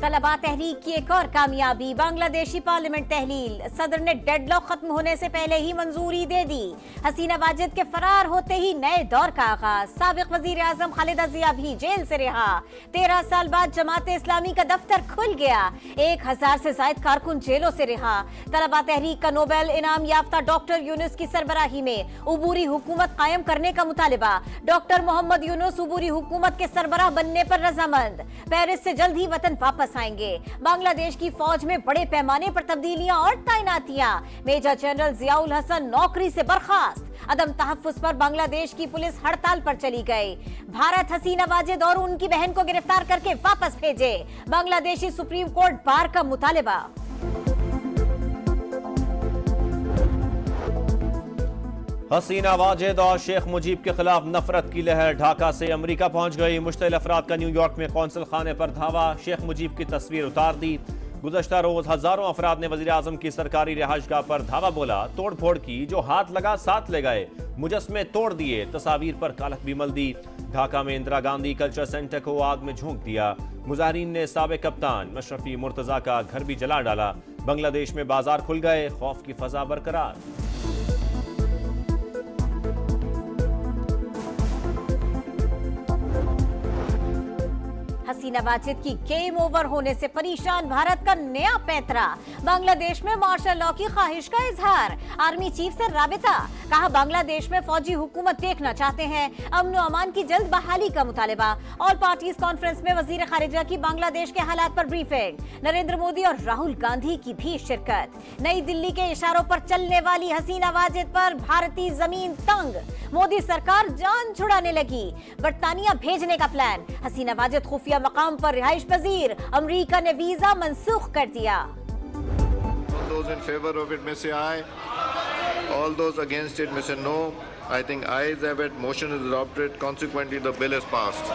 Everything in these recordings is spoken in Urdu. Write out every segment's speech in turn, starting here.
طلبہ تحریک کی ایک اور کامیابی، بنگلہ دیشی پارلیمنٹ تحلیل، صدر نے ڈیڈ لاک ختم ہونے سے پہلے ہی منظوری دے دی۔ حسینہ واجد کے فرار ہوتے ہی نئے دور کا آغاز، سابق وزیر اعظم خالدہ ضیاء بھی جیل سے رہا۔ 13 سال بعد جماعت اسلامی کا دفتر کھل گیا، 1000 سے زائد کارکن جیلوں سے رہا۔ طلبہ تحریک کا نوبل انعام یافتہ ڈاکٹر یونس کی سربراہی میں عبوری حکومت قائم کرنے کا مطالبہ، ڈاکٹر محمد یونس عبوری حکومت کے سربراہ بننے پر رضامند، پیرس سے جلد ہی وطن واپس آئیں گے۔ بنگلہ دیش کی فوج میں بڑے پیمانے پر تبدیلیاں اور تعیناتیاں، میجر جنرل ضیاء الحسن نوکری سے برخاست، عدم تحفظ پر بنگلہ دیش کی پولیس ہڑتال پر چلی گئی۔ بھارت حسینہ واجد اور ان کی بہن کو گرفتار کر کے واپس بھیجے، بنگلہ دیشی سپریم کورٹ بار کا مطالبہ۔ حسینہ واجد اور شیخ مجیب کے خلاف نفرت کی لہر ڈھاکہ سے امریکہ پہنچ گئی، مشتعل افراد کا نیو یارک میں قونصل خانے پر دھاوا، شیخ مجیب کی تصویر اتار دی۔ گزشتہ روز ہزاروں افراد نے وزیر اعظم کی سرکاری رہائش گاہ پر دھاوا بولا، توڑ پھوڑ کی، جو ہاتھ لگا ساتھ لے گئے، مجسمے توڑ دیے، تصاویر پر کالک بھی مل دی۔ ڈھاکہ میں اندرا گاندھی کلچر سینٹر کو آگ میں جھونک دیا، مظاہرین نے سابق کپتان مشرفی مرتضیٰ کا گھر بھی جلا ڈالا۔ بنگلہ دیش میں بازار کھل گئے، خوف کی فضا برقرار۔ حسینہ واجد کی گیم اوور ہونے سے پریشان بھارت کا نیا پیترا، بنگلہ دیش میں مارشل لاء کی خواہش کا اظہار، آرمی چیف سے رابطہ، کہا بنگلہ دیش میں فوجی حکومت دیکھنا چاہتے ہیں، امن و امان کی جلد بحالی کا مطالبہ۔ آل پارٹیز کانفرنس میں وزیر خارجہ کی بنگلہ دیش کے حالات پر بریفنگ، نریندر مودی اور راہل گاندھی کی بھی شرکت۔ نئی دلی کے اشاروں پر چلنے والی حسینہ واجد پر بھارتی زمین تنگ، مودی سرکار جان چھڑانے لگی، برطانیہ بھیجنے کا پلان، حسینہ واجد خفیہ مقام پر رہائش پذیر، امریکہ نے ویزا منسوخ کر دیا۔ All those in favor of it may say aye. All those against it may say no. I think ayes have it. Motion is adopted. Consequently, the bill is passed.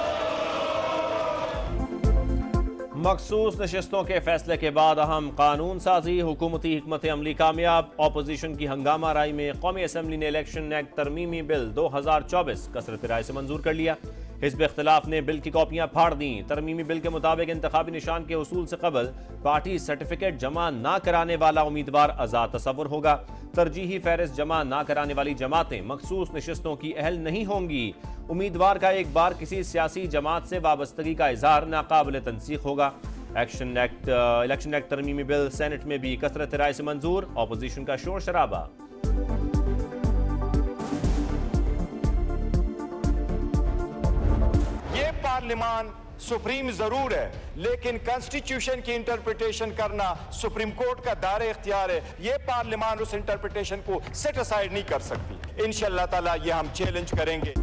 مخصوص نشستوں کے فیصلے کے بعد اہم قانون سازی، حکومتی حکمت عملی کامیاب، اپوزیشن کی ہنگامہ رائی میں قومی اسمبلی نے الیکشن ایکٹ ترمیمی بل 2024 کثرت رائے سے منظور کر لیا۔ حزب اختلاف نے بل کی کاپیاں پھاڑ دیں۔ ترمیمی بل کے مطابق انتخابی نشان کے حصول سے قبل پارٹی سرٹیفکیٹ جمع نہ کرانے والا امیدوار آزاد تصور ہوگا۔ ترجیحی فہرست جمع نہ کرانے والی جماعتیں مخصوص نشستوں کی اہل نہیں ہوں گی۔ امیدوار کا ایک بار کسی سیاسی جماعت سے وابستگی کا اظہار ناقابل تنسیخ ہوگا۔ الیکشن ایکٹ ترمیمی بل سینٹ میں بھی کثرت رائے سے منظور، اپوزیشن کا شور شرابہ۔ پارلیمان سپریم ضرور ہے، لیکن کانسٹیٹیوشن کی انٹرپریٹیشن کرنا سپریم کورٹ کا دائرہ اختیار ہے۔ یہ پارلیمان اس انٹرپریٹیشن کو سیٹ اسائیڈ نہیں کر سکتی۔ انشاءاللہ تعالی یہ ہم چیلنج کریں گے۔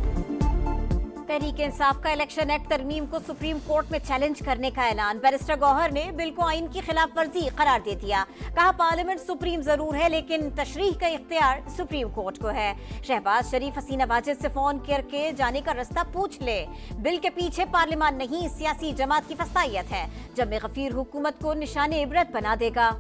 تحریک انصاف کا الیکشن ایکٹ ترمیم کو سپریم کورٹ میں چیلنج کرنے کا اعلان، بیرسٹر گوہر نے بل کو آئین کی خلاف ورزی قرار دے دیا، کہا پارلیمنٹ سپریم ضرور ہے لیکن تشریح کا اختیار سپریم کورٹ کو ہے۔ شہباز شریف حسینہ واجد سے فون کر کے جانے کا رستہ پوچھ لے، بل کے پیچھے پارلیمان نہیں سیاسی جماعت کی فسطائیت ہے، جب غفیر حکومت کو نشان عبرت بنا دے گا۔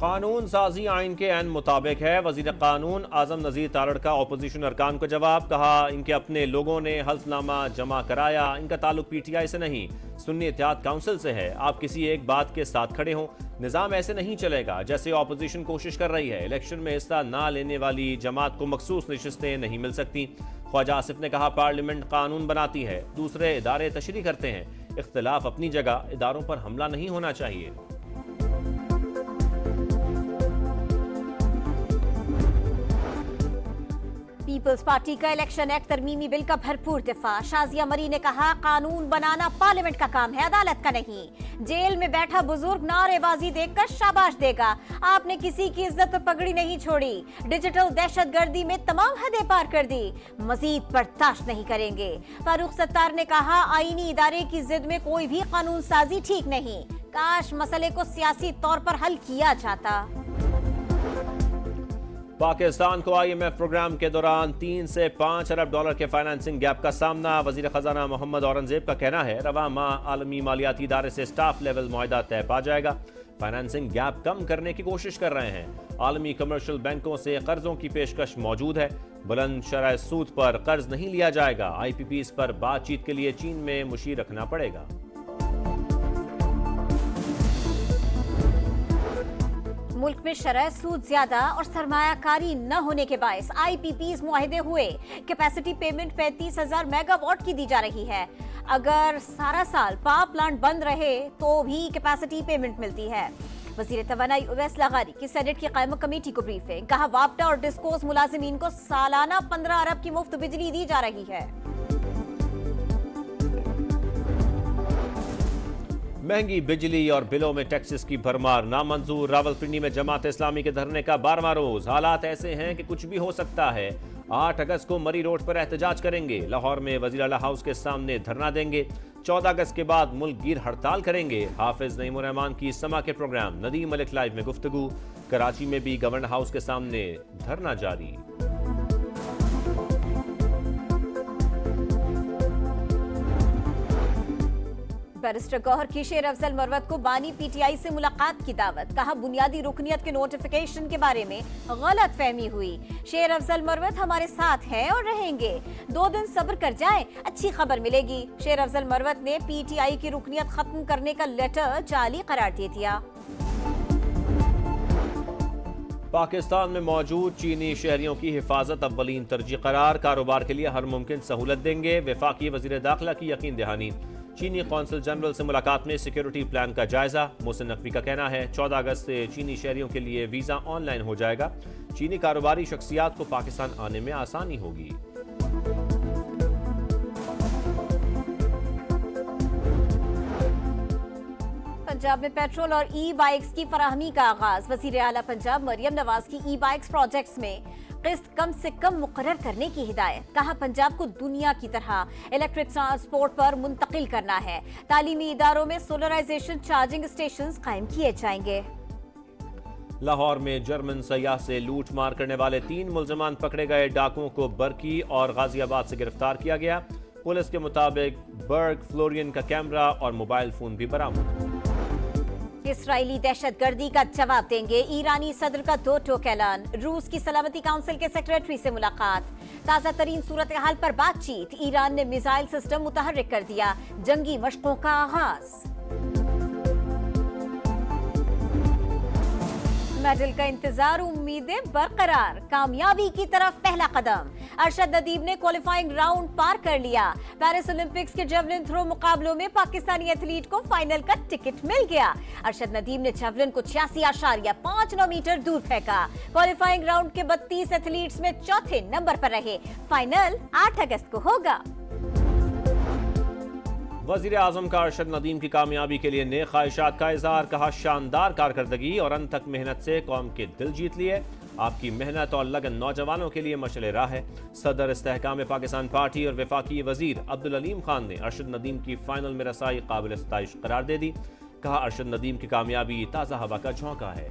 قانون سازی آئین کے عین مطابق ہے، وزیر قانون اعظم نذیر تارڑ کا اپوزیشن ارکان کو جواب، کہا ان کے اپنے لوگوں نے حلف نامہ جمع کرایا، ان کا تعلق پی ٹی آئی سے نہیں، سنی اتحاد کونسل سے ہے، آپ کسی ایک بات کے ساتھ کھڑے ہوں، نظام ایسے نہیں چلے گا جیسے اپوزیشن کوشش کر رہی ہے، الیکشن میں حصہ نہ لینے والی جماعت کو مخصوص نشستیں نہیں مل سکتی۔ خواجہ آصف نے کہا پارلیمنٹ قانون بناتی ہے، دوسرے ادارے تشریح کرتے ہیں، اختلاف اپنی جگہ، اداروں پر حملہ نہیں ہونا چاہیے۔ پیپلز پارٹی کا الیکشن ایکٹ ترمیمی بل کا بھرپور دفاع، شازیہ مری نے کہا قانون بنانا پارلیمنٹ کا کام ہے، عدالت کا نہیں۔ جیل میں بیٹھا بزرگ نعرے بازی دیکھ کر شاباش دے گا، آپ نے کسی کی عزت اور پگڑی نہیں چھوڑی، ڈیجیٹل دہشت گردی میں تمام حدیں پار کر دی، مزید برداشت نہیں کریں گے۔ فاروق ستار نے کہا آئینی ادارے کی ضد میں کوئی بھی قانون سازی ٹھیک نہیں، کاش مسئلے کو سیاسی طور پر حل کیا جاتا۔ پاکستان کو آئی ایم ایف پروگرام کے دوران 3 سے 5 ارب ڈالر کے فائنانسنگ گیپ کا سامنا، وزیر خزانہ محمد اورنگزیب کا کہنا ہے رواں ماہ عالمی مالیاتی ادارے سے سٹاف لیول معاہدہ طے پا جائے گا، فائنانسنگ گیپ کم کرنے کی کوشش کر رہے ہیں، عالمی کمرشل بینکوں سے قرضوں کی پیشکش موجود ہے، بلند شرح سود پر قرض نہیں لیا جائے گا، آئی پی پیز پر بات چیت کے لیے چین میں مشیر رکھنا پڑے گا۔ ملک میں شرح سود زیادہ اور سرمایہ کاری نہ ہونے کے باعث آئی پی پیز معاہدے ہوئے، کیپیسٹی پیمنٹ 35,000 میگا واٹ کی دی جا رہی ہے۔ اگر سارا سال پاور پلانٹ بند رہے تو بھی کیپیسٹی پیمنٹ ملتی ہے۔ وزیر توانائی اویس لغاری کی سینٹ کی قائمہ کمیٹی کو بریفنگ، کہا وابڈا اور ڈسکوز ملازمین کو سالانہ 15 ارب کی مفت بجلی دی جا رہی ہے۔ مہنگی بجلی اور بلوں میں ٹیکسز کی بھرمار نامنظور، راولپنڈی میں جماعت اسلامی کے دھرنے کا 12واں روز۔ حالات ایسے ہیں کہ کچھ بھی ہو سکتا ہے۔ 8 اگست کو مری روڈ پر احتجاج کریں گے، لاہور میں وزیر اعلیٰ ہاؤس کے سامنے دھرنا دیں گے، 14 اگست کے بعد ملک گیر ہڑتال کریں گے۔ حافظ نعیم الرحمان کی سما کے پروگرام ندیم ملک لائیو میں گفتگو، کراچی میں بھی گورنر ہاؤس کے سامنے دھرنا جاری۔ بیرسٹر گوہر کی شیر افضل مروت کو بانی پی ٹی آئی سے ملاقات کی دعوت، کہا بنیادی رکنیت کے نوٹیفیکیشن کے بارے میں غلط فہمی ہوئی۔ شیر افضل مروت ہمارے ساتھ ہیں اور رہیں گے، 2 دن صبر کر جائیں، اچھی خبر ملے گی۔ شیر افضل مروت نے پی ٹی آئی کی رکنیت ختم کرنے کا لیٹر جعلی قرار دے دیا۔ پاکستان میں موجود چینی شہریوں کی حفاظت اولین ترجیح قرار، کاروبار کے لیے ہر ممکن سہولت دیں گے، وفاقی وزیر داخلہ کی یقین دہانی۔ چینی قونصل جنرل سے ملاقات میں سیکیورٹی پلان کا جائزہ، محسن نقوی کا کہنا ہے 14 اگست سے چینی شہریوں کے لیے ویزا آن لائن ہو جائے گا، چینی کاروباری شخصیات کو پاکستان آنے میں آسانی ہوگی۔ پنجاب میں پیٹرول اور ای بائکس کی فراہمی کا آغاز، وزیر اعلیٰ پنجاب مریم نواز کی ای بائکس پروجیکٹس میں قسط کم سے کم مقرر کرنے کی ہدایت، کہا پنجاب کو دنیا کی طرح الیکٹرک ٹرانسپورٹ پر منتقل کرنا ہے، تعلیمی اداروں میں سولرائزیشن چارجنگ اسٹیشنز قائم کیے جائیں گے۔ لاہور میں جرمن سیاح سے لوٹ مار کرنے والے 3 ملزمان پکڑے گئے، ڈاکوؤں کو برکی اور غازی آباد سے گرفتار کیا گیا، پولیس کے مطابق برگ فلورین کا کیمرہ اور موبائل فون بھی برآمد۔ اسرائیلی دہشت گردی کا جواب دیں گے، ایرانی صدر کا 2 ٹوک اعلان، روس کی سلامتی کونسل کے سیکریٹری سے ملاقات، تازہ ترین صورتحال پر بات چیت، ایران نے میزائل سسٹم متحرک کر دیا، جنگی مشقوں کا آغاز۔ میڈل کا انتظار، امیدیں برقرار، کامیابی کی طرف پہلا قدم، ارشد ندیم نے کوالیفائنگ راؤنڈ پار کر لیا، پیرس اولمپکس کے جیولن تھرو مقابلوں میں پاکستانی ایتھلیٹ کو فائنل کا ٹکٹ مل گیا، ارشد ندیم نے جیولن کو 86.59 میٹر دور پھینکا، کوالیفائنگ راؤنڈ کے 32 ایتھلیٹس میں چوتھے نمبر پر رہے، فائنل 8 اگست کو ہوگا۔ وزیر اعظم کا ارشد ندیم کی کامیابی کے لیے نیک خواہشات کا اظہار، کہا شاندار کارکردگی اور انت تک محنت سے قوم کے دل جیت لیے، آپ کی محنت اور لگن نوجوانوں کے لیے مشعل راہ ہے۔ صدر استحکام پاکستان پارٹی اور وفاقی وزیر عبدالعلیم خان نے ارشد ندیم کی فائنل میں رسائی قابل ستائش قرار دے دی، کہا ارشد ندیم کی کامیابی تازہ ہوا کا جھونکا ہے۔